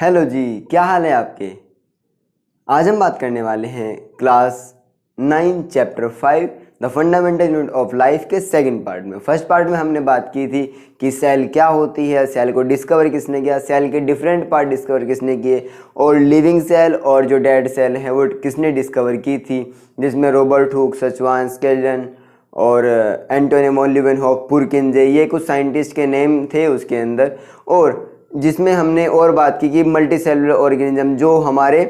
Hello जी, क्या हाल है आपके। आज हम बात करने वाले हैं class 9 chapter 5 the fundamental unit of life के सेकंड पार्ट में। फर्स्ट पार्ट में हमने बात की थी कि सेल क्या होती है, सेल को डिस्कवर किसने किया, सेल के डिफरेंट पार्ट डिस्कवर किसने किए और लिविंग सेल और जो डेड सेल है वो किसने डिस्कवर की थी, जिसमें रॉबर्ट हुक, सचवान स्केल्टन और एंटोनियो लिवेनहॉक, पुरकिंजे, ये कुछ साइंटिस्ट के नेम थे उसके अंदर। और जिसमें हमने और बात की कि मल्टी सेलुलर ऑर्गेनिज्म जो हमारे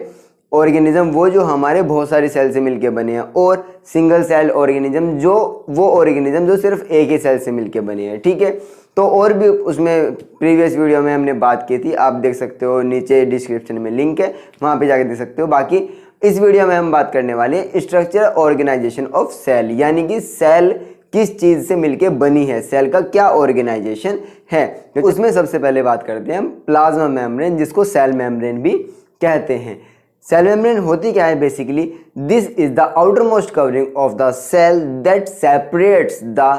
वो जो हमारे बहुत सारी सेल से मिलके बने हैं, और सिंगल सेल ऑर्गेनिज्म जो सिर्फ एक ही सेल से मिलके बने हैं। ठीक है, तो और भी उसमें प्रीवियस वीडियो में हमने बात की थी, आप देख सकते हो, नीचे डिस्क्रिप्शन में लिंक है, वहाँ पे जाके देख सकते हो। बाकी इस वीडियो में हम बात करने वाले हैं स्ट्रक्चर ऑर्गेनाइजेशन ऑफ सेल, यानी कि सेल किस चीज़ से मिलके बनी है, सेल का क्या ऑर्गेनाइजेशन है। तो उसमें सबसे पहले बात करते हैं हम प्लाज्मा मेम्ब्रेन, जिसको सेल मेम्ब्रेन भी कहते हैं। सेल मेम्ब्रेन होती क्या है basically, this is the outermost covering of the cell that separates the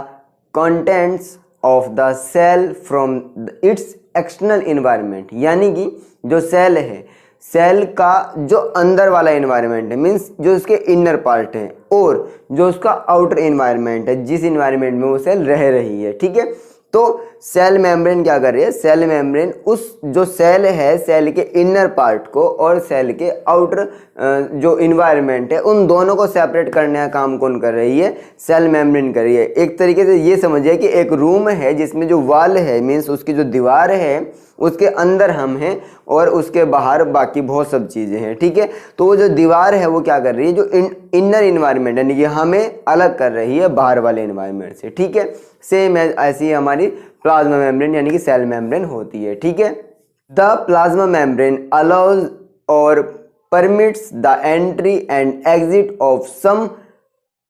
contents of the cell from its external environment. यानी कि जो सेल है, सेल का जो अंदर वाला इन्वायरमेंट है, मीन्स जो उसके इनर पार्ट है, और जो उसका आउटर इन्वायरमेंट है, जिस इन्वायरमेंट में वो सेल रह रही है। ठीक है, तो सेल मेम्ब्रेन क्या कर रही है, सेल मेम्ब्रेन उस जो सेल है, सेल के इनर पार्ट को और सेल के आउटर जो इन्वायरमेंट है, उन दोनों को सेपरेट करने का काम कौन कर रही है, सेल मेम्ब्रेन कर रही है। एक तरीके से ये समझिए कि एक रूम है जिसमें जो वॉल है, मीन्स उसकी जो दीवार है, उसके अंदर हम हैं और उसके बाहर बाकी बहुत सब चीज़ें हैं। ठीक है, तो वो जो दीवार है वो क्या कर रही है, जो इनर इन्वायरमेंट यानी कि हमें अलग कर रही है बाहर वाले इन्वायरमेंट से। ठीक है, सेम ऐसी ही हमारी प्लाज्मा मेम्ब्रेन यानी कि सेल मेम्ब्रेन होती है। ठीक है, द प्लाज्मा मेम्ब्रेन अलाउज और permits the entry and exit of some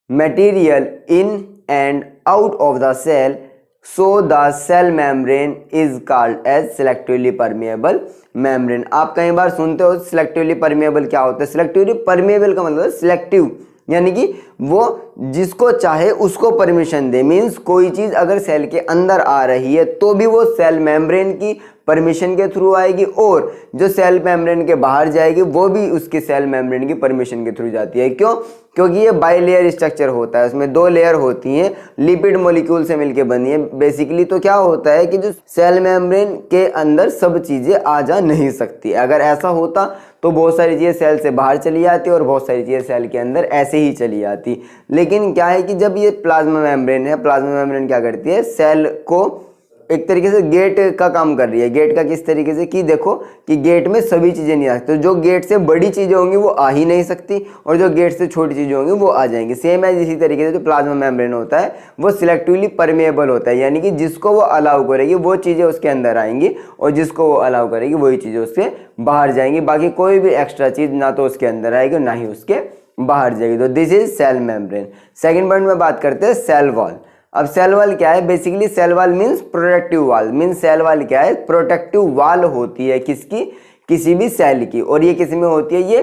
material in and out of the cell, so the cell membrane is called as selectively permeable membrane। आप कई बार सुनते हो selectively permeable क्या होता है। selectively permeable का मतलब सिलेक्टिव, यानी कि वो जिसको चाहे उसको परमिशन दे, मीन्स कोई चीज़ अगर सेल के अंदर आ रही है तो भी वो सेल मेम्ब्रेन की परमिशन के थ्रू आएगी, और जो सेल मेम्ब्रेन के बाहर जाएगी वो भी उसके सेल मेम्ब्रेन की परमिशन के थ्रू जाती है। क्यों? क्योंकि ये बाइलेयर स्ट्रक्चर होता है, उसमें दो लेयर होती हैं, लिपिड मॉलिक्यूल से मिलके बनी है बेसिकली। तो क्या होता है कि जो सेल मेम्ब्रेन के अंदर सब चीज़ें आ जा नहीं सकती। अगर ऐसा होता तो बहुत सारी चीज़ें सेल से बाहर चली जाती और बहुत सारी चीज़ें सेल के अंदर ऐसे ही चली जाती। लेकिन क्या है कि जब ये प्लाज्मा मेम्ब्रेन है, प्लाज्मा मेम्ब्रेन क्या करती है, सेल को एक तरीके से गेट का काम कर रही है। गेट का किस तरीके से कि देखो कि गेट में सभी चीज़ें नहीं आ सकती, तो जो गेट से बड़ी चीज़ें होंगी वो आ ही नहीं सकती, और जो गेट से छोटी चीज़ें होंगी वो आ जाएंगी। सेम है इसी तरीके से जो प्लाज्मा मेम्ब्रेन होता है वो सिलेक्टिवली परमेएबल होता है, यानी कि जिसको वो अलाउ करेगी वो चीज़ें उसके अंदर आएंगी, और जिसको वो अलाउ करेगी वही चीज़ें उसके बाहर जाएंगी। बाकी कोई भी एक्स्ट्रा चीज़ ना तो उसके अंदर आएगी ना ही उसके बाहर जाएगी। तो this is cell membrane. Second point में बात करते हैं सेल वॉल। अब सेल वॉल क्या है, basically cell wall means protective wall. Means cell wall क्या है, प्रोटेक्टिव वॉल होती है किसकी, किसी भी सेल की। और ये किस में होती है, ये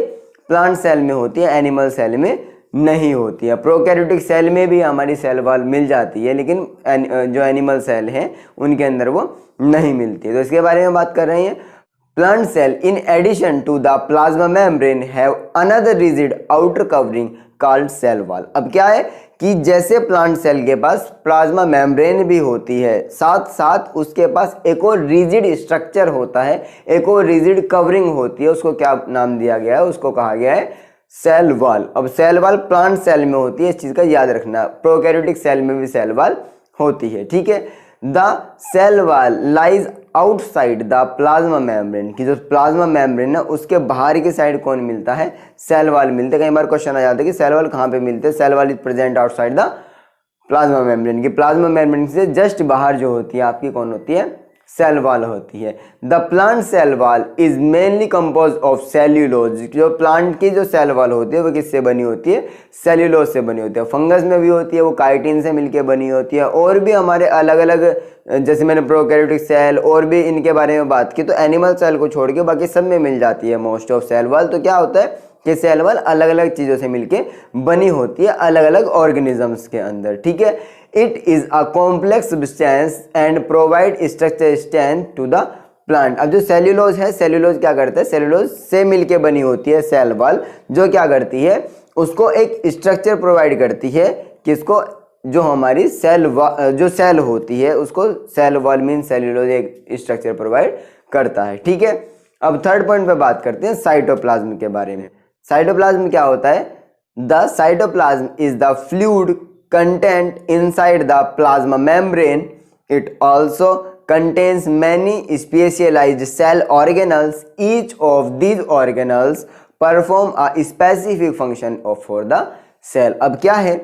प्लांट सेल में होती है, एनिमल सेल में नहीं होती है। प्रोकैरियोटिक सेल में भी हमारी सेल वॉल मिल जाती है, लेकिन जो एनिमल सेल है उनके अंदर वो नहीं मिलती है। तो इसके बारे में बात कर रहे हैं। Plant cell in addition to the plasma membrane have another rigid outer covering called cell wall. अब क्या है कि जैसे प्लांट सेल के पास प्लाज्मा मेम्ब्रेन भी होती है, साथ साथ उसके पास एक और रिजिड स्ट्रक्चर होता है, एक और रिजिड कवरिंग होती है। उसको क्या नाम दिया गया है, उसको कहा गया है सेल वॉल। अब सेल वॉल प्लांट सेल में होती है, इस चीज़ का याद रखना। प्रोकैरियोटिक सेल में भी सेल वॉल होती है। ठीक है, the cell wall lies outside the plasma membrane, की जो प्लाज्मा मेम्ब्रेन है उसके बाहर की साइड कौन मिलता है, सेल वॉल मिलते हैं। कई बार क्वेश्चन आ जाता है कि सेल वॉल कहाँ पे मिलते हैं, cell wall is present outside the plasma membrane, की प्लाज्मा मेम्ब्रेन से जस्ट बाहर जो होती है आपकी कौन होती है, सेल वॉल होती है। The plant cell wall is mainly compose of cellulose. जो प्लांट की जो सेल वॉल होती है वो किससे बनी होती है, सेल्यूलोज से बनी होती है। फंगस में भी होती है, वो काइटिन से मिलके बनी होती है। और भी हमारे अलग अलग, जैसे मैंने प्रोकैरियोटिक सेल और भी इनके बारे में बात की, तो एनिमल सेल को छोड़ के बाकी सब में मिल जाती है मोस्ट ऑफ सेल वॉल। तो क्या होता है कि सेल वॉल अलग अलग चीज़ों से मिलके बनी होती है, अलग अलग ऑर्गेनिजम्स के अंदर। ठीक है, it is a complex substance and provide structure strength to the plant. अब जो सेल्यूलोज है, सेल्यूलोज क्या करता है, सेल्यूलोज से मिलके बनी होती है सेल वॉल, जो क्या करती है उसको एक स्ट्रक्चर प्रोवाइड करती है, किसको, जो हमारी जो सेल होती है उसको सेल वॉल मीन सेल्यूलोज एक स्ट्रक्चर प्रोवाइड करता है। ठीक है, अब थर्ड पॉइंट पे बात करते हैं साइटोप्लाज्म के बारे में। साइटोप्लाज्म क्या होता है, the cytoplasm is the fluid content inside the plasma membrane, it also contains many specialized cell organelles. Each of these organelles perform a specific function for the cell. अब क्या है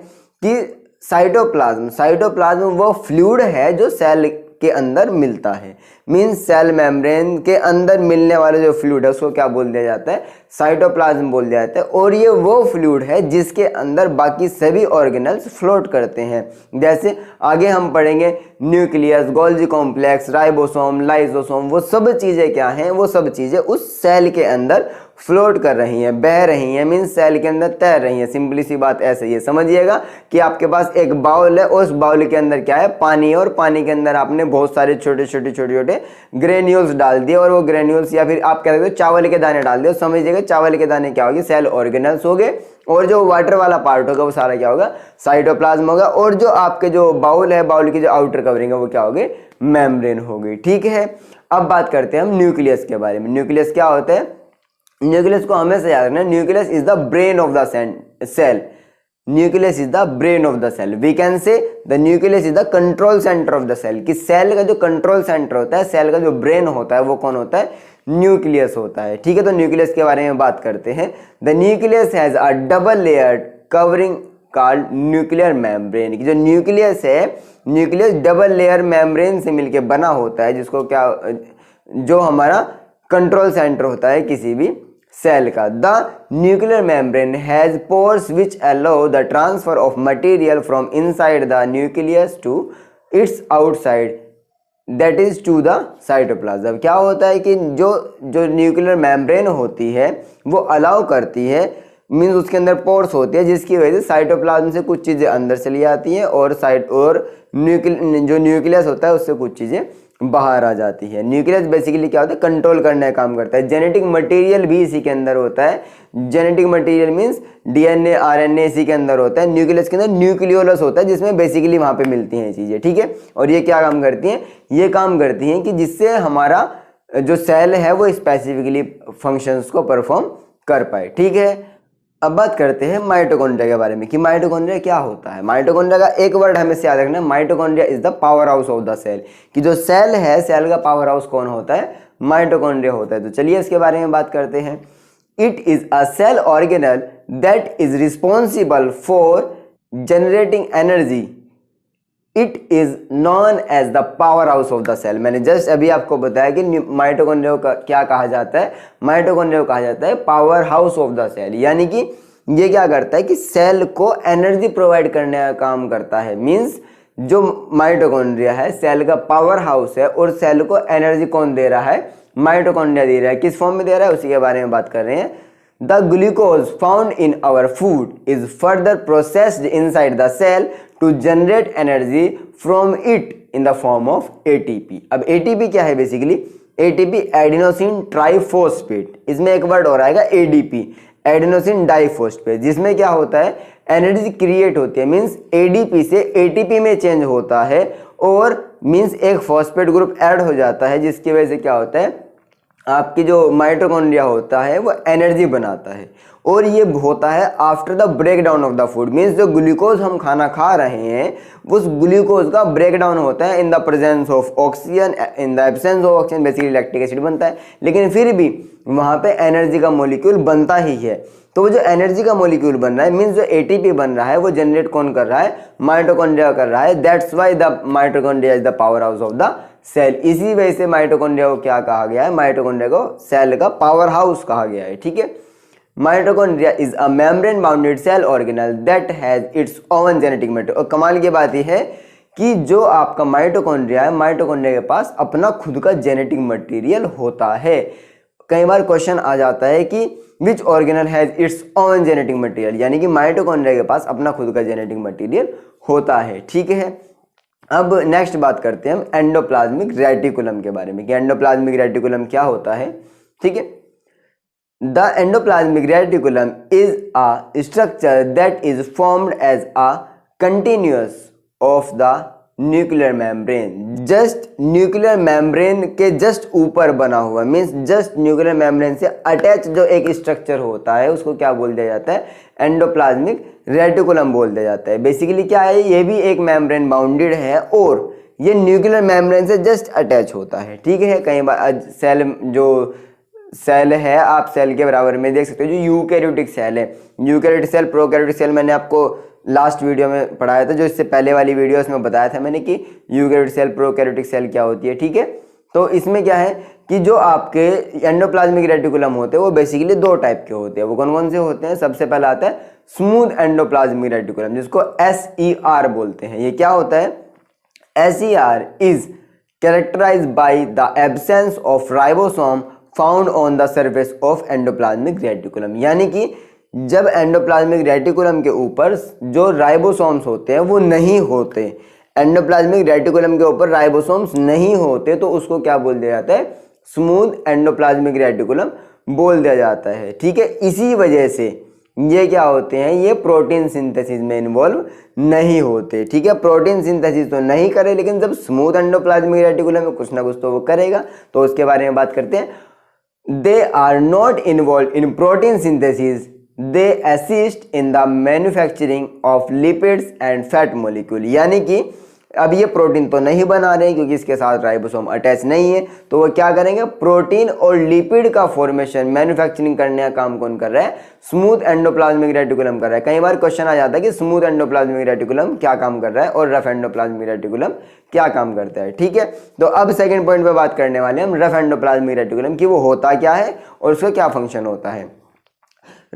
कि साइटोप्लाज्म वो फ्लूइड है जो सेल के अंदर मिलता है, मीन्स सेल मेम्ब्रेन के अंदर मिलने वाला जो फ्लूइड है उसको क्या बोल दिया जाता है, साइटोप्लाज्म बोल दिया जाता है। और ये वो फ्लूइड है जिसके अंदर बाकी सभी ऑर्गेनल्स फ्लोट करते हैं। जैसे आगे हम पढ़ेंगे nucleus, Golgi complex, ribosome, lysosome, वो सब चीज़ें क्या हैं, वो सब चीज़ें उस सेल के अंदर फ्लोट कर रही हैं, बह रही हैं, मीन्स सेल के अंदर तैर रही हैं। सिंपली सी बात ऐसे ही है, समझिएगा कि आपके पास एक बाउल है, उस बाउल के अंदर क्या है, पानी है, और पानी के अंदर आपने बहुत सारे छोटे छोटे ग्रेन्यूल्स डाल दिए, और वो ग्रेन्यूल्स या फिर आप कह सकते हो चावल के दाने डाल दिए। समझिएगा चावल के दाने क्या होगी, सेल ऑर्गेनल्स हो गए, और जो वाटर वाला पार्ट होगा वो सारा क्या होगा, साइटोप्लाज्म होगा, और जो आपके जो बाउल है, बाउल की जो आउटर कवरिंग है वो क्या होगी, मेम्ब्रेन हो गई। ठीक है, अब बात करते हैं हम न्यूक्लियस के बारे में। न्यूक्लियस क्या होता है, न्यूक्लियस को हमेशा याद रखना, nucleus is the brain of the cell, nucleus is the brain of the cell. We can say the nucleus is the control centre of the cell, कि सेल का जो कंट्रोल सेंटर होता है, सेल का जो ब्रेन होता है वो कौन होता है, न्यूक्लियस होता है। ठीक है, तो न्यूक्लियस के बारे में बात करते हैं। The nucleus has a double layered covering called nuclear membrane, की जो न्यूक्लियस है, न्यूक्लियस डबल लेयर मेम्ब्रेन से मिलके बना होता है, जिसको क्या, जो हमारा कंट्रोल सेंटर होता है किसी भी सेल का। The nuclear membrane has pores which allow the transfer of material from inside the nucleus to its outside, that is to the cytoplasm. क्या होता है कि जो न्यूक्लियर मेम्ब्रेन होती है वो अलाउ करती है, मीन्स उसके अंदर पोर्स होती है, जिसकी वजह से साइटोप्लाज्म से कुछ चीज़ें अंदर चली आती हैं, और जो न्यूक्लियस होता है उससे कुछ चीज़ें बाहर आ जाती है। न्यूक्लियस बेसिकली क्या होता है, कंट्रोल करने का काम करता है। जेनेटिक मटेरियल भी इसी के अंदर होता है, genetic material means DNA, RNA इसी के अंदर होता है। न्यूक्लियस के अंदर न्यूक्लियोलस होता है, जिसमें बेसिकली वहाँ पे मिलती हैं चीज़ें। ठीक है, और ये क्या काम करती हैं, ये काम करती हैं कि जिससे हमारा जो सेल है वो स्पेसिफिकली फंक्शंस को परफॉर्म कर पाए। ठीक है, अब बात करते हैं माइटोकॉन्ड्रिया के बारे में, कि माइटोकॉन्ड्रिया क्या होता है। माइटोकॉन्ड्रिया का एक वर्ड हमें याद रखना है, mitochondria is the powerhouse of the cell, कि जो सेल है, सेल का पावर हाउस कौन होता है, माइटोकॉन्ड्रिया होता है। तो चलिए इसके बारे में बात करते हैं। It is a cell organelle that is responsible for generating energy, it is known as the powerhouse of the cell. मैंने जस्ट अभी आपको बताया कि माइटोकॉन्ड्रिया का क्या कहा जाता है, माइटोकॉन्ड्रिया को कहा जाता है powerhouse of the cell, यानी कि ये क्या करता है कि सेल को एनर्जी प्रोवाइड करने का काम करता है। मीन्स जो माइटोकॉन्ड्रिया है सेल का पावर हाउस है, और सेल को एनर्जी कौन दे रहा है, माइटोकॉन्ड्रिया दे रहा है। किस फॉर्म में दे रहा है उसी के बारे में बात कर रहे हैं। The glucose found in our food is further processed inside the cell to generate energy from it in the form of ATP. अब एटीपी क्या है, बेसिकली एटीपी एडिनोसिन ट्राइफॉस्फेट, इसमें एक वर्ड और आएगा एडीपी, एडिनोसिन डाइफॉस्फेट, जिसमें क्या होता है, एनर्जी क्रिएट होती है, मीन्स एडीपी से एटीपी में चेंज होता है, और मीन्स एक फॉस्फेट ग्रुप ऐड हो जाता है, जिसकी वजह से क्या होता है, आपकी जो माइटोकॉन्ड्रिया होता है वो एनर्जी बनाता है। और ये होता है after the break down of the food, means जो ग्लूकोज हम खाना खा रहे हैं उस ग्लूकोज का ब्रेक डाउन होता है इन the presence of oxygen, in the absence of oxygen basically lactic acid बनता है, लेकिन फिर भी वहाँ पे एनर्जी का मॉलिक्यूल बनता ही है। तो वो जो एनर्जी का मॉलिक्यूल बन रहा है, मीन्स जो एटीपी बन रहा है वो जनरेट कौन कर रहा है, माइटोकॉन्ड्रिया कर रहा है। That's why the mitochondria is the powerhouse of the cell. इसी वजह से माइटोकॉन्ड्रिया को क्या कहा गया है, माइटोकॉन्ड्रिया को सेल का पावर हाउस कहा गया है। ठीक है, mitochondria is a membrane bounded cell organelle that has its own genetic material. और कमाल की बात यह है कि जो आपका माइटोकॉन्ड्रिया है, माइटोकॉन्ड्रिया के पास अपना खुद का जेनेटिक मटेरियल होता है। कई बार क्वेश्चन आ जाता है कि विच organelle has its own genetic material, यानी कि माइटोकॉन्ड्रिया के पास अपना खुद का जेनेटिक मटेरियल होता है। ठीक है, अब नेक्स्ट बात करते हैं हम एंडोप्लाज्मिक रेटिकुलम के बारे में कि एंडोप्लाज्मिक रेटिकुलम क्या होता है। ठीक है, the endoplasmic reticulum is a structure that is formed as a continuous of the nuclear membrane. Just nuclear membrane के जस्ट ऊपर बना हुआ, मीन्स जस्ट न्यूक्लियर मेम्ब्रेन से अटैच जो एक स्ट्रक्चर होता है उसको क्या बोल दिया जाता है, एंडोप्लाज्मिक रेटिकुलम बोल दिया जाता है। बेसिकली क्या है, ये भी एक मेम्ब्रेन बाउंडेड है और ये न्यूक्लियर मेम्ब्रेन से जस्ट अटैच होता है। ठीक है, कई बार सेल जो सेल है आप सेल के बराबर में देख सकते हो, जो यूकैरियोटिक सेल है, यूकैरियोटिक सेल, प्रोकैरियोटिक सेल मैंने आपको लास्ट वीडियो में पढ़ाया था, जो इससे पहले वाली वीडियोस में बताया था मैंने कि यूकैरियोटिक सेल, प्रोकैरियोटिक सेल क्या होती है। ठीक है, तो इसमें क्या है कि जो आपके एंडोप्लाज्मिक रेटिकुलम होते हैं वो बेसिकली दो टाइप के होते हैं। वो कौन कौन से होते हैं, सबसे पहला आता है स्मूथ एंडोप्लाज्मिक रेटिकुलम, जिसको SER बोलते हैं। ये क्या होता है, SER is characterised by the absence of ribosome found on the surface of endoplasmic reticulum. यानी कि जब एंडोप्लाज्मिक रेटिकुलम के ऊपर जो राइबोसोम्स होते हैं वो नहीं होते, एंडोप्लाज्मिक रेटिकुलम के ऊपर राइबोसोम्स नहीं होते, तो उसको क्या बोल दिया जाता है, स्मूथ एंडोप्लाज्मिक रेटिकुलम बोल दिया जाता है। ठीक है, इसी वजह से ये क्या होते हैं, ये प्रोटीन सिंथेसिस में इन्वॉल्व नहीं होते। ठीक है, प्रोटीन सिंथेसिस तो नहीं करे, लेकिन जब स्मूथ एंडोप्लाज्मिक रेटिकुलम में कुछ ना कुछ तो वो करेगा, तो उसके बारे में बात करते हैं। They are not involved in protein synthesis. They assist in the manufacturing of lipids and fat molecule। यानी कि अब ये प्रोटीन तो नहीं बना रहे हैं क्योंकि इसके साथ राइबोसोम अटैच नहीं है, तो वो क्या करेंगे, प्रोटीन और लिपिड का फॉर्मेशन, मैन्युफैक्चरिंग करने का काम कौन कर रहा है, स्मूथ एंडोप्लाज्मिक रेटिकुलम कर रहा है। कई बार क्वेश्चन आ जाता है कि स्मूथ एंडोप्लाज्मिक रेटिकुलम क्या काम कर रहा है और रफ एंडोप्लाज्मिक रेटिकुलम क्या काम करता है। ठीक है, तो अब सेकंड पॉइंट पे बात करने वाले हैं हम रफ एंडोप्लाज्मिक रेटिकुलम की, वो होता क्या है और उसका क्या फंक्शन होता है।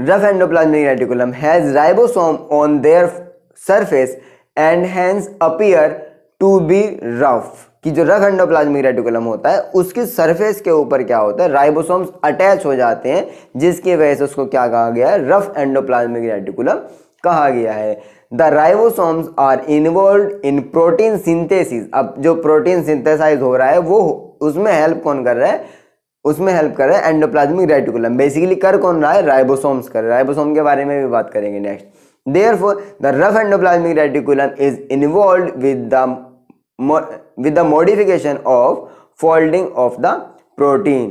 Rough endoplasmic reticulum has ribosome on their surface and hence appear to be rough. कि जो रफ एंडोप्लाज्मिक रेटिकुलम होता है उसकी सरफेस के ऊपर क्या होता है, राइबोसोम्स अटैच हो जाते हैं, जिसकी वजह से उसको क्या कहा गया है, रफ एंडोप्लाज्मिक रेटिकुलम कहा गया है। The ribosomes are involve in protein synthesis. अब जो प्रोटीन सिंथेसाइज हो रहा है वो उसमें हेल्प कौन कर रहा है, उसमें हेल्प कर रहा है एंडोप्लाज्मिक रेटिकुलम। बेसिकली कर कौन रहा है, राइबोसोम्स कर रहा है। राइबोसोम के बारे में भी बात करेंगे next. Therefore, the rough endoplasmic reticulum is involved with the modification of folding of the protein।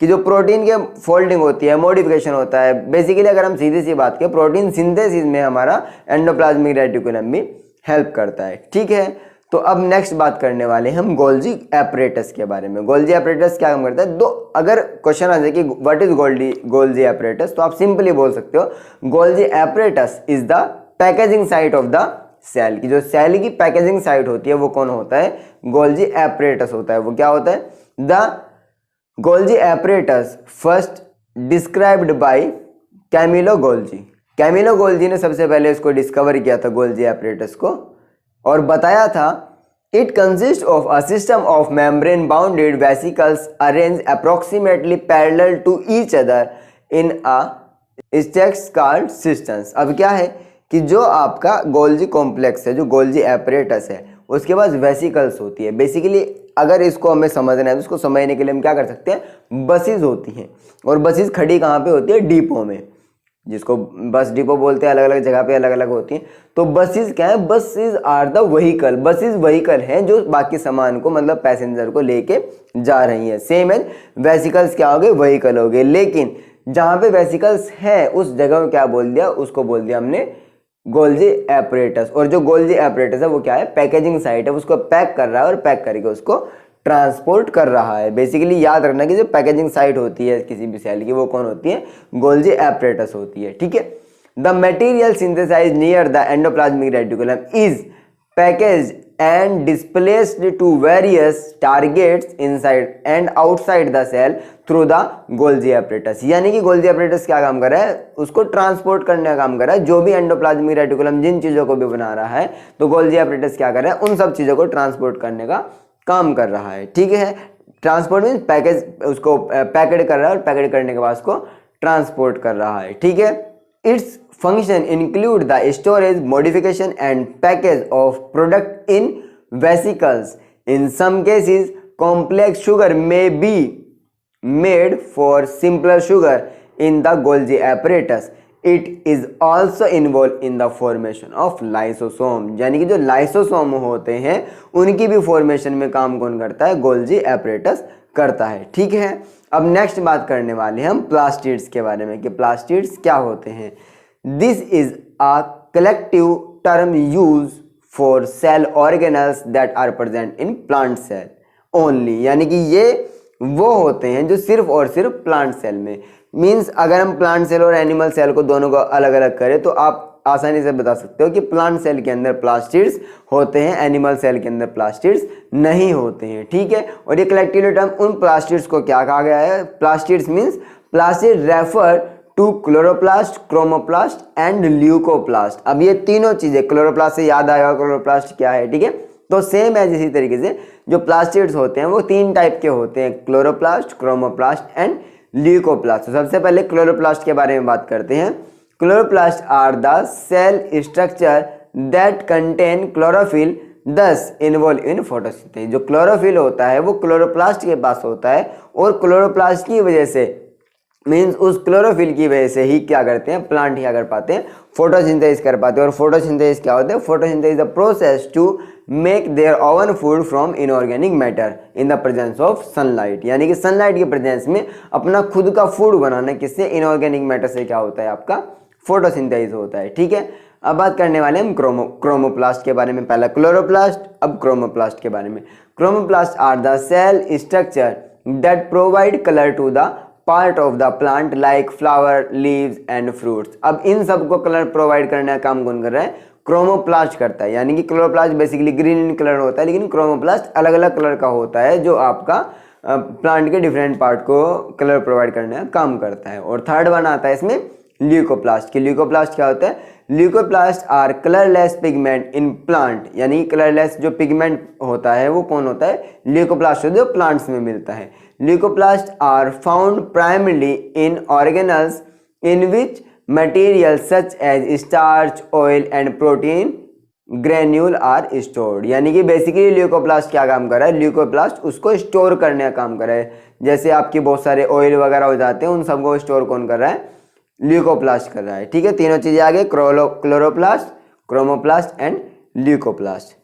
कि जो प्रोटीन के फोल्डिंग होती है, मॉडिफिकेशन होता है। बेसिकली अगर हम सीधी सी बात करें, प्रोटीन सिंथेसिस में हमारा एंडोप्लाज्मिक रेटिकुलम भी हेल्प करता है। ठीक है, तो अब नेक्स्ट बात करने वाले हम गोल्जी एपरेटस के बारे में। गोल्जी एपरेटस क्या काम करता है, दो अगर क्वेश्चन आ जाए कि व्हाट इज गोल्जी एपरेटस, तो आप सिंपली बोल सकते हो Golgi apparatus is the packaging site of the cell. की जो सेल की पैकेजिंग साइट होती है वो कौन होता है, गोल्जी एपरेटस होता है। वो क्या होता है, the Golgi apparatus first described by Camillo Golgi. Camillo Golgi ने सबसे पहले इसको डिस्कवर किया था गोल्जी एपरेटस को, और बताया था it consist of a system of membrane bounded vesicles arrange approximately parallel to each other in a stacks called systems. अब क्या है कि जो आपका गोल्जी कॉम्प्लेक्स है, जो गोल्जी एपरेटस है, उसके पास वेसिकल्स होती है। बेसिकली अगर इसको हमें समझना है तो उसको समझने के लिए हम क्या कर सकते हैं, बसेस होती हैं, और बसेस खड़ी कहाँ पे होती है, डिपो में, जिसको बस डिपो बोलते हैं, अलग अलग जगह पे अलग अलग होती हैं। तो बसेस क्या है, buses are the vehicle. Buses vehicle हैं जो बाकी सामान को, मतलब पैसेंजर को लेके जा रही हैं। सेम एज वेसिकल्स क्या हो गए, व्हीकल हो गए। लेकिन जहाँ पे वेसिकल्स हैं उस जगह को क्या बोल दिया, उसको बोल दिया हमने गोल्जी एपरेटस। और जो गोल्जी एपरेटस है वो क्या है, पैकेजिंग साइट है, उसको पैक कर रहा है और पैक करके उसको ट्रांसपोर्ट कर रहा है। बेसिकली याद रखना कि जो पैकेजिंग साइट होती है किसी भी सेल की वो कौन होती है, गोल्जी एपरेटस होती है। ठीक है, the material synthesised near the endoplasmic reticulum is packaged and displaced to various targets inside and outside the cell through the Golgi apparatus। यानी कि गोल्जी apparatus क्या काम कर रहा है, उसको ट्रांसपोर्ट करने का काम कर रहा है। जो भी एंडोप्लाज्मिक रेटिकुलम जिन चीज़ों को भी बना रहा है, तो गोल्जी apparatus क्या कर रहा है, उन सब चीज़ों को ट्रांसपोर्ट करने का काम कर रहा है। ठीक है, ट्रांसपोर्ट मीन्स पैकेज, उसको पैकेट कर रहा है और पैकेट करने के बाद उसको ट्रांसपोर्ट कर रहा है। ठीक है, it's function include the storage, modification and package of product in vesicles. In some cases, complex sugar may be made for simpler sugar in the Golgi apparatus. It is also involved in the formation of lysosome. यानी कि जो lysosome होते हैं उनकी भी formation में काम कौन करता है? गोल्जी एपरेटस करता है। ठीक है, अब नेक्स्ट बात करने वाले हैं हम प्लास्टिड्स के बारे में कि प्लास्टिड्स क्या होते हैं। This is a collective term use for cell organelles that are present in plant cell only. यानी कि ये वो होते हैं जो सिर्फ और सिर्फ प्लांट सेल में, मीन्स अगर हम प्लांट सेल और एनिमल सेल को दोनों को अलग अलग करें तो आप आसानी से बता सकते हो कि प्लांट सेल के अंदर प्लास्टिड्स होते हैं, एनिमल सेल के अंदर प्लास्टिड्स नहीं होते हैं। ठीक है, और ये कलेक्टिव टर्म उन प्लास्टिड्स को क्या कहा गया है? Plastids means plastid refer to chloroplast, chromoplast and leucoplast. अब ये तीनों चीजें, क्लोरोप्लास्ट से याद आएगा क्लोरोप्लास्ट क्या है। ठीक है, तो सेम है, इसी तरीके से जो प्लास्टिड्स होते हैं वो 3 टाइप के होते हैं, क्लोरोप्लास्ट, क्रोमोप्लास्ट एंड ल्यूकोप्लास्ट। तो सबसे पहले क्लोरोप्लास्ट के बारे में बात करते हैं। Chloroplast are the cell structure that contain chlorophyll thus involve in photosynthesis. जो क्लोरोफिल होता है वो क्लोरोप्लास्ट के पास होता है और क्लोरोप्लास्ट की वजह से, मीन्स उस क्लोरोफिल की वजह से ही क्या करते हैं प्लांट क्या कर पाते हैं? फोटोसिंथेसिस कर पाते हैं। और फोटोसिंथेसिस क्या होता है? Photosynthesis is the process to make their own food from inorganic matter in the presence of sunlight. यानी कि सनलाइट के प्रेजेंस में अपना खुद का फूड बनाना किससे? इनऑर्गेनिक मैटर से क्या होता है? आपका फोटोसिंथेसिस होता है। ठीक है, अब बात करने वाले हम क्रोमोप्लास्ट के बारे में। पहला क्लोरोप्लास्ट, अब क्रोमोप्लास्ट के बारे में। Chromoplast are the cell structure that provide colour to the part of the plant like flower, leaves and fruits. अब इन सबको कलर प्रोवाइड करने का काम कौन कर रहा है? क्रोमोप्लास्ट करता है। यानी कि chloroplast basically green in colour होता है, लेकिन क्रोमोप्लास्ट अलग अलग कलर का होता है जो आपका प्लांट के डिफरेंट पार्ट को कलर प्रोवाइड करने का काम करता है। और थर्ड वन आता है इसमें ल्यूकोप्लास्ट। कि ल्यूकोप्लास्ट क्या होता है? Leucoplast are colourless pigment in plant. यानी कलरलेस जो पिगमेंट होता है वो कौन होता है? ल्यूकोप्लास्ट जो प्लांट्स में मिलता है। Leucoplast are found primarily in organelles in which material such as starch, oil and protein granule are stored. यानी कि बेसिकली ल्यूकोप्लास्ट क्या काम कर रहा है? ल्यूकोप्लास्ट उसको स्टोर करने का काम कर रहा है। जैसे आपके बहुत सारे ऑयल वगैरह हो जाते हैं, उन सबको स्टोर कौन कर रहा है? ल्यूकोप्लास्ट कर रहा है। ठीक है, तीनों चीजें आगे, क्लोरोप्लास्ट, क्रोमोप्लास्ट एंड ल्यूकोप्लास्ट।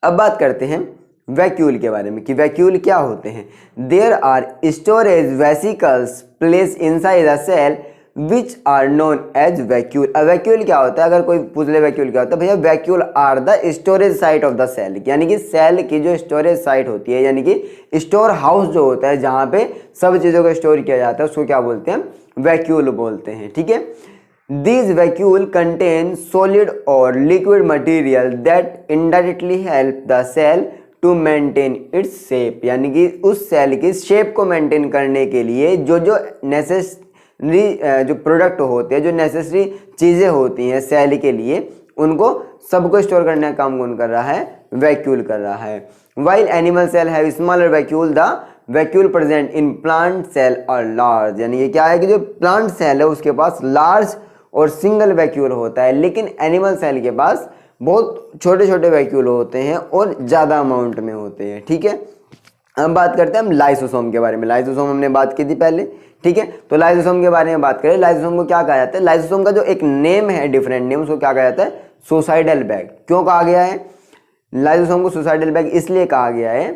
अब बात करते हैं वैक्यूल के बारे में कि वैक्यूल क्या होते हैं। There are storage vesicles place inside the cell which are known as vacuole. अब वैक्यूल क्या होता है? अगर कोई पूछ ले वैक्यूल क्या होता है, भैया vacuole are the storage site of the cell. यानी कि सेल की जो स्टोरेज साइट होती है, यानी कि स्टोर हाउस जो होता है जहां पे सब चीजों को स्टोर किया जाता है, उसको क्या बोलते हैं? वैक्यूल बोलते हैं। ठीक है, these vacuole contain solid or liquid material that indirectly help the cell to maintain its shape। यानी कि उस सेल की शेप को मेंटेन करने के लिए जो जो नेसेसरी जो प्रोडक्ट होते हैं, जो नेसेसरी चीज़ें होती हैं सेल के लिए, उनको सबको स्टोर करने का काम कौन कर रहा है? वैक्यूल कर रहा है। While animal cell have smaller vacuole, the vacuole present in plant cell और लार्ज। यानी ये क्या है कि जो प्लांट सेल है उसके पास लार्ज और सिंगल वैक्यूल होता है, लेकिन एनिमल सेल के पास बहुत छोटे छोटे वैक्यूल होते हैं और ज़्यादा अमाउंट में होते हैं। ठीक है, अब बात करते हैं हम लाइसोसोम के बारे में। लाइसोसोम हमने बात की थी पहले। ठीक है, तो लाइसोसोम के बारे में बात करें। लाइसोसोम को क्या कहा जाता है? लाइसोसोम का जो एक नेम है, डिफरेंट नेम, उसको क्या कहा जाता है? Suicidal bag. क्यों कहा गया है लाइसोसोम को सुसाइडल बैग? इसलिए कहा गया है,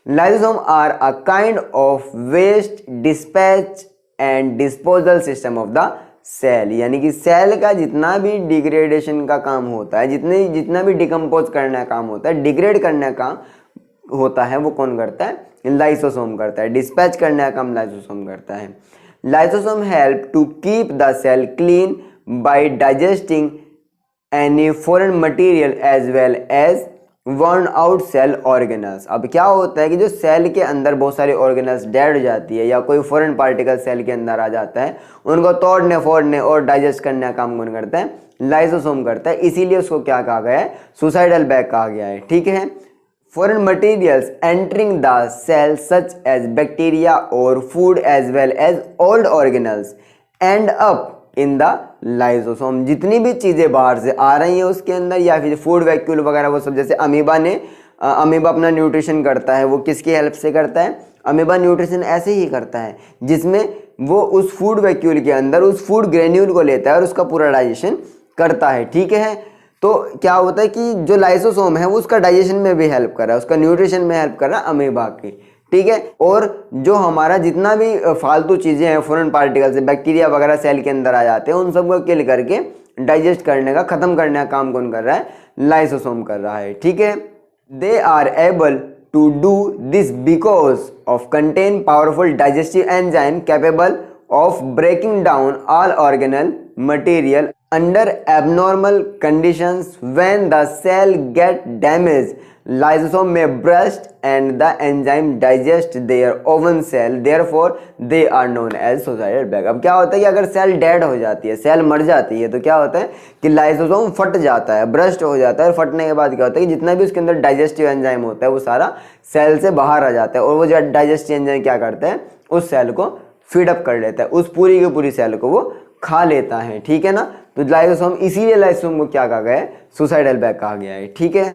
lysosome are a kind of waste dispatch and disposal system of the cell. यानी कि सेल का जितना भी डिग्रेडेशन का काम होता है, जितना भी डिकम्पोज करने का काम होता है, डिग्रेड करने का होता है, वो कौन करता है? लाइसोसोम करता है। डिस्पैच करने का काम लाइसोसोम करता है। Lysosome help to keep the cell clean by digesting any foreign material as well as worn out cell organelles. अब क्या होता है कि जो सेल के अंदर बहुत सारे ऑर्गेनल्स डेड हो जाती है या कोई फॉरेन पार्टिकल सेल के अंदर आ जाता है, उनको तोड़ने फोड़ने और डाइजेस्ट करने का काम कौन करता है? लाइसोसोम करता है। इसीलिए उसको क्या कहा गया है? सुसाइडल बैग कहा गया है। ठीक है, foreign materials entering the cell such as bacteria और food as well as old organelles end up in the lysosome. जितनी भी चीज़ें बाहर से आ रही हैं उसके अंदर, या फिर फूड वैक्यूल वगैरह, वो सब जैसे अमीबा ने अमीबा अपना न्यूट्रिशन करता है वो किसकी हेल्प से करता है? अमीबा न्यूट्रिशन ऐसे ही करता है जिसमें वो उस फूड वैक्यूल के अंदर उस फूड ग्रेन्यूल को लेता है और उसका पूरा डाइजेशन करता है। ठीक है, तो क्या होता है कि जो लाइसोसोम है वो उसका डाइजेशन में भी हेल्प कर रहा है, उसका न्यूट्रिशन में हेल्प कर रहा है अमीबा की। ठीक है, और जो हमारा जितना भी फालतू चीज़ें हैं, फॉरेन पार्टिकल्स, बैक्टीरिया वगैरह सेल के अंदर आ जाते हैं, उन सबको किल करके डाइजेस्ट करने का, खत्म करने का काम कौन कर रहा है? लाइसोसोम कर रहा है। ठीक है, they are able to do this because of contain powerful digestive enzyme capable of breaking down all organelle material under abnormal conditions. When the cell get damaged, lysosome may burst and the enzyme digest their own cell, therefore they are known as suicidal bag. अब क्या होता है कि अगर cell dead हो जाती है, cell मर जाती है, तो क्या होता है कि लाइसोसोम फट जाता है, ब्रस्ट हो जाता है, और फटने के बाद क्या होता है कि जितना भी उसके अंदर डाइजेस्टिव एंजाइम होता है वो सारा सेल से बाहर आ जाता है, और वो जो डाइजेस्टिव एंजाइम क्या करता है? उस सेल को फीडअप कर लेता है, उस पूरी की पूरी सेल को वो खा लेता है। ठीक है ना, तो लाइसोसोम, इसीलिए लाइसोसोम को क्या कहा गया है? सुसाइडल बैग कहा गया है। ठीक है,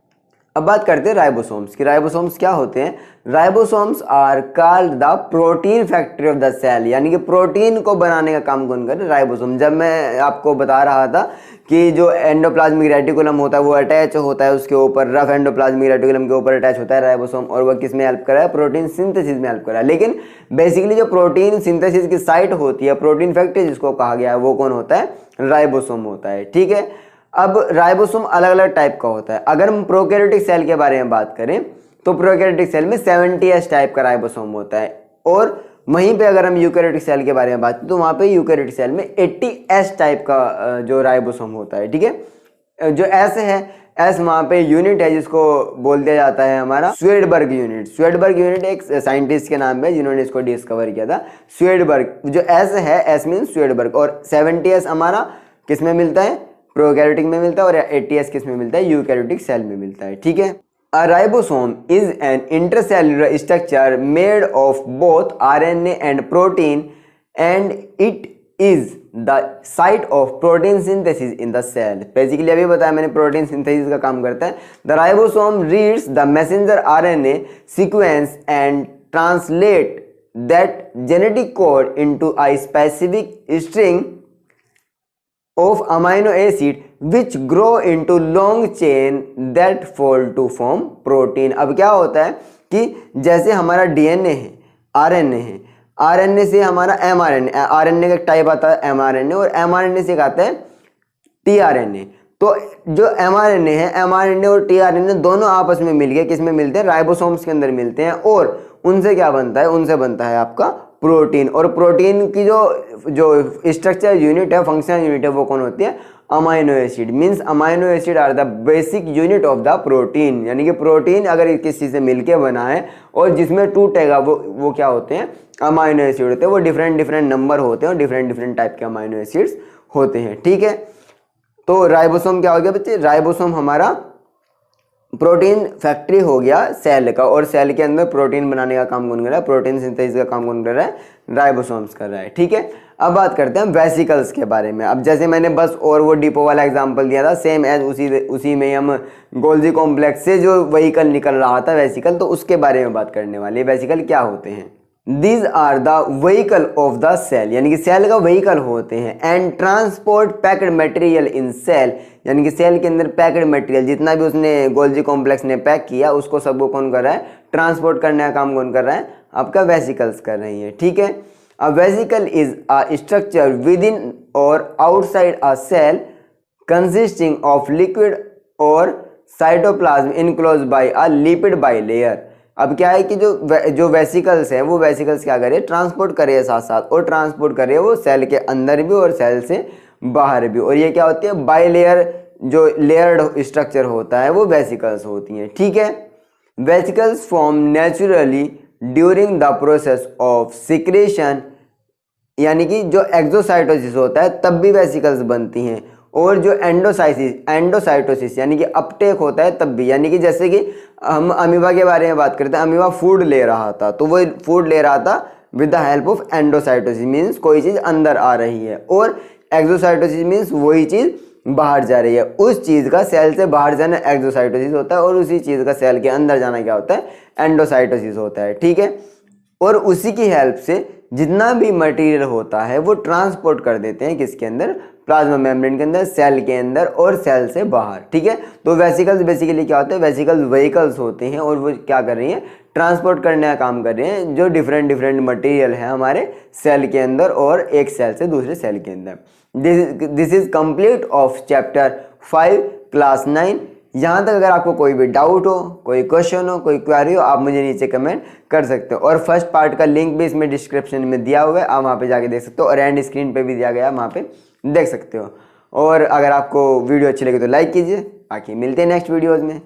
अब बात करते हैं राइबोसोम्स की। राइबोसोम्स क्या होते हैं? Ribosomes are called the protein factory of the cell, यानी कि प्रोटीन को बनाने का काम कौन करे? राइबोसोम। जब मैं आपको बता रहा था कि जो एंडोप्लाज्मिक रेटिकुलम होता है वो अटैच होता है उसके ऊपर, रफ एंडोप्लाज्मिक रेटिकुलम के ऊपर अटैच होता है राइबोसोम, और वो किस में हेल्प कर रहा है? प्रोटीन सिंथेसिस में हेल्प कर रहा है। लेकिन बेसिकली जो प्रोटीन सिंथेसिस की साइट होती है, प्रोटीन फैक्ट्री जिसको कहा गया है, वो कौन होता है? राइबोसोम होता है। ठीक है, अब राइबोसोम अलग अलग टाइप का होता है। अगर हम प्रोकैरियोटिक सेल के बारे में बात करें तो प्रोकैरियोटिक सेल में 70S टाइप का राइबोसोम होता है, और वहीं पे अगर हम यूकैरियोटिक सेल के बारे में बात करें तो वहाँ पे यूकैरियोटिक सेल में 80S टाइप का जो राइबोसोम होता है। ठीक है, जो एस है, एस वहाँ पे यूनिट है जिसको बोल दिया जाता है हमारा स्वेडबर्ग यूनिट। स्वेडबर्ग यूनिट एक साइंटिस्ट के नाम पे जिन्होंने इसको डिस्कवर किया था, स्वेडबर्ग। जो एस है, एस मीन स्वेडबर्ग, और 70S हमारा किस में मिलता है? प्रोकैरियोटिक में मिलता है, और 80S किस में मिलता है? यूकैरियोटिक सेल में मिलता है। ठीक है, A ribosome is an intracellular structure made of both RNA and protein, and it is the site of protein synthesis in the cell. Basically अभी बताया मैंने, प्रोटीन सिंथेसिस का काम करता है। The ribosome reads the messenger RNA sequence and translate that genetic code into a specific string of amino acid which grow into long chain that fold to form protein. अब क्या होता है कि जैसे हमारा DNA है, RNA है, RNA से हमारा mRNA, RNA का एक टाइप आता है mRNA, और mRNA से एक आता है tRNA। तो जो mRNA है, mRNA और tRNA दोनों आपस में मिलके किस में मिलते हैं? राइबोसोम्स के अंदर मिलते हैं, और उनसे क्या बनता है? उनसे बनता है आपका प्रोटीन। और प्रोटीन की जो स्ट्रक्चर यूनिट है, फंक्शनल यूनिट है, वो कौन होती है? Amino acid. Means amino acid are the basic unit of the protein, यानी कि प्रोटीन अगर किसी से मिलके बना है और जिसमें टूटेगा वो क्या होते हैं? अमाइनो एसिड होते हैं। वो डिफरेंट डिफरेंट नंबर होते हैं और डिफरेंट डिफरेंट टाइप के अमाइनो एसिड्स होते हैं। ठीक है, तो राइबोसोम क्या हो गया बच्चे? राइबोसोम हमारा प्रोटीन फैक्ट्री हो गया सेल का, और सेल के अंदर प्रोटीन बनाने का काम कौन कर रहा है? प्रोटीन सिंथेसिस का काम कौन कर रहा है? राइबोसोम्स कर रहा है। ठीक है, अब बात करते हैं वेसिकल्स के बारे में। अब जैसे मैंने बस और वो डिपो वाला एग्जांपल दिया था, सेम एज उसी में हम गोल्जी कॉम्प्लेक्स से जो व्हीकल निकल रहा था वेसिकल, तो उसके बारे में बात करने वाले। वेसिकल क्या होते हैं? These are the vehicle of the cell, यानी कि सेल का व्हीकल होते हैं। And transport packed material in cell, यानी कि सेल के अंदर पैक्ड मटेरियल जितना भी उसने गोल्जी कॉम्प्लेक्स ने पैक किया उसको सबको कौन कर रहा है? ट्रांसपोर्ट करने का काम कौन कर रहा है? आपका वेसिकल्स कर रही है। ठीक है, a vesicle is a structure within or outside a cell consisting of liquid or cytoplasm enclosed by a lipid bilayer. अब क्या है कि जो वेसिकल्स है वो वेसिकल्स क्या करे? ट्रांसपोर्ट करे साथ साथ, और ट्रांसपोर्ट करे वो सेल के अंदर भी और सेल से बाहर भी। और ये क्या होती है? बाइलेयर, जो लेयर्ड स्ट्रक्चर होता है वो वेसिकल्स होती हैं। ठीक है, vesicles form naturally during the process of secretion, यानी कि जो एक्सोसाइटोसिस होता है तब भी वेसिकल्स बनती हैं, और जो एंडोसाइटोसिस यानी कि अपटेक होता है तब भी। यानी कि जैसे कि हम अमीबा के बारे में बात करते हैं, अमीबा फूड ले रहा था तो वो फूड ले रहा था with the help of endocytosis, means कोई चीज़ अंदर आ रही है, और एक्सोसाइटोसिस मीन्स वही चीज़ बाहर जा रही है, उस चीज़ का सेल से बाहर जाना एक्सोसाइटोसिस होता है और उसी चीज़ का सेल के अंदर जाना क्या होता है, एंडोसाइटोसिस होता है। ठीक है, और उसी की हेल्प से जितना भी मटेरियल होता है वो ट्रांसपोर्ट कर देते हैं किसके अंदर, प्लाज्मा मेम्ब्रेन के अंदर, सेल के अंदर और सेल से बाहर। ठीक है, तो वेसिकल्स बेसिकली क्या होते हैं, वेसिकल्स व्हीकल्स होते हैं और वो क्या कर रही हैं, ट्रांसपोर्ट करने का काम कर रहे हैं जो डिफरेंट डिफरेंट मटेरियल है हमारे सेल के अंदर और एक सेल से दूसरे सेल के अंदर। This is complete of chapter 5 class 9। यहाँ तक अगर आपको कोई भी डाउट हो, कोई क्वेश्चन हो, कोई क्वेरी हो, आप मुझे नीचे कमेंट कर सकते हो। और फर्स्ट पार्ट का लिंक भी इसमें डिस्क्रिप्शन में दिया हुआ है, आप वहाँ पे जाके देख सकते हो और एंड स्क्रीन पे भी दिया गया है, वहाँ पे देख सकते हो। और अगर आपको वीडियो अच्छी लगी तो लाइक कीजिए। बाकी मिलते हैं नेक्स्ट वीडियोज़ में।